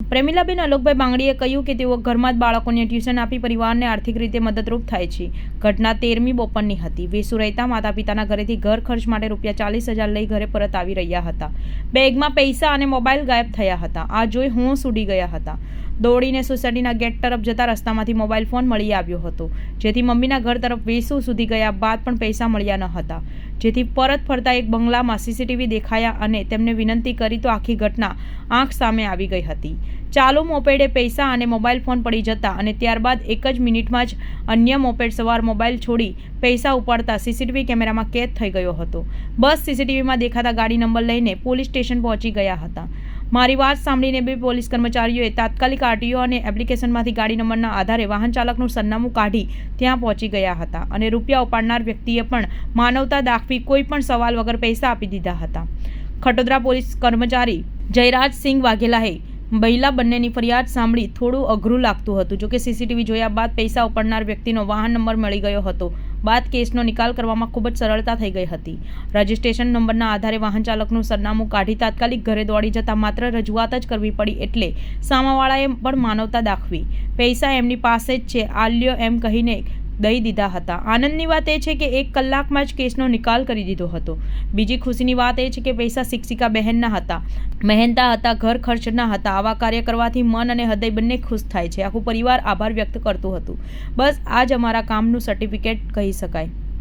પ્રેમિલાબેન અલોકભાઈ બાંગડીએ કહ્યું કે તેઓ ઘરમાં જ બાળકોને ટ્યુશન આપી પરિવારને આર્થિક રીતે મદદરૂપ થાય છે. ઘટના 13મી બપોરની હતી. વેસુ રહેતા માતા પિતાના ઘરેથી ઘર ખર્ચ માટે ₹40,000 લઈ ઘરે પરત આવી રહ્યા હતા. બેગમાં પૈસા અને મોબાઈલ ગાયબ થયા હતા. આ જોઈ હોંશ ઉડી ગયા હતા. દોડીને સોસાયટીના ગેટ તરફ જતા રસ્તામાંથી મોબાઈલ ફોન મળી આવ્યો હતો, જેથી મમ્મીના ઘર તરફ વેસુ સુધી ગયા બાદ પણ પૈસા મળ્યા ન હતા. જેથી પરત ફરતા એક બંગલામાં સીસીટીવી દેખાયા અને તેમને વિનંતી કરી તો આખી ઘટના આંખ સામે આવી ગઈ હતી. ચાલુ મોપેડે પૈસા અને મોબાઈલ ફોન પડી જતા અને ત્યારબાદ એક જ મિનિટમાં જ અન્ય મોપેડ સવાર મોબાઈલ છોડી પૈસા ઉપાડતા સીસીટીવી કેમેરામાં કેદ થઈ ગયો હતો. બસ સીસીટીવીમાં દેખાતા ગાડી નંબર લઈને પોલીસ સ્ટેશન પહોંચી ગયા હતા. મારી વાત સાંભળીને બે પોલીસ કર્મચારીઓએ તાત્કાલિક આરટીઓ અને એપ્લિકેશનમાંથી ગાડી નંબરના આધારે વાહન ચાલકનું સરનામું કાઢી ત્યાં પહોંચી ગયા હતા અને રૂપિયા ઉપાડનાર વ્યક્તિએ પણ માનવતા દાખવી કોઈ પણ સવાલ વગર પૈસા આપી દીધા હતા. ખટોદરા પોલીસ કર્મચારી જયરાજસિંહ વાઘેલાએ મહિલા બંનેની ફરિયાદ સાંભળી થોડું અઘરું લાગતું હતું. જોકે સીસીટીવી જોયા બાદ પૈસા ઉપાડનાર વ્યક્તિનો વાહન નંબર મળી ગયો હતો. બાદ કેસનો નિકાલ કરવામાં ખૂબ જ સરળતા થઈ ગઈ હતી. રજિસ્ટ્રેશન નંબરના આધારે વાહન ચાલકનું સરનામું કાઢી તાત્કાલિક ઘરે દોડી જતા માત્ર રજૂઆત જ કરવી પડી એટલે સામાવાળાએ પણ માનવતા દાખવી પૈસા એમની પાસે જ છે આલ્યો એમ કહીને દઈ દીધા હતા. આનંદની વાત એ છે કે 1 કલાકમાં જ કેસનો નિકાલ કરી દીધો હતો. બીજી ખુશીની વાત એ છે કે પૈસા શિક્ષિકા બહેનના હતા, મહેનતા હતા, ઘર ખર્ચના હતા. આવા કાર્ય કરવાથી મન અને હૃદય બંને ખુશ થાય છે. આખું પરિવાર આભાર વ્યક્ત કરતું હતું. બસ આ જ અમારા કામનું સર્ટિફિકેટ કહી શકાય.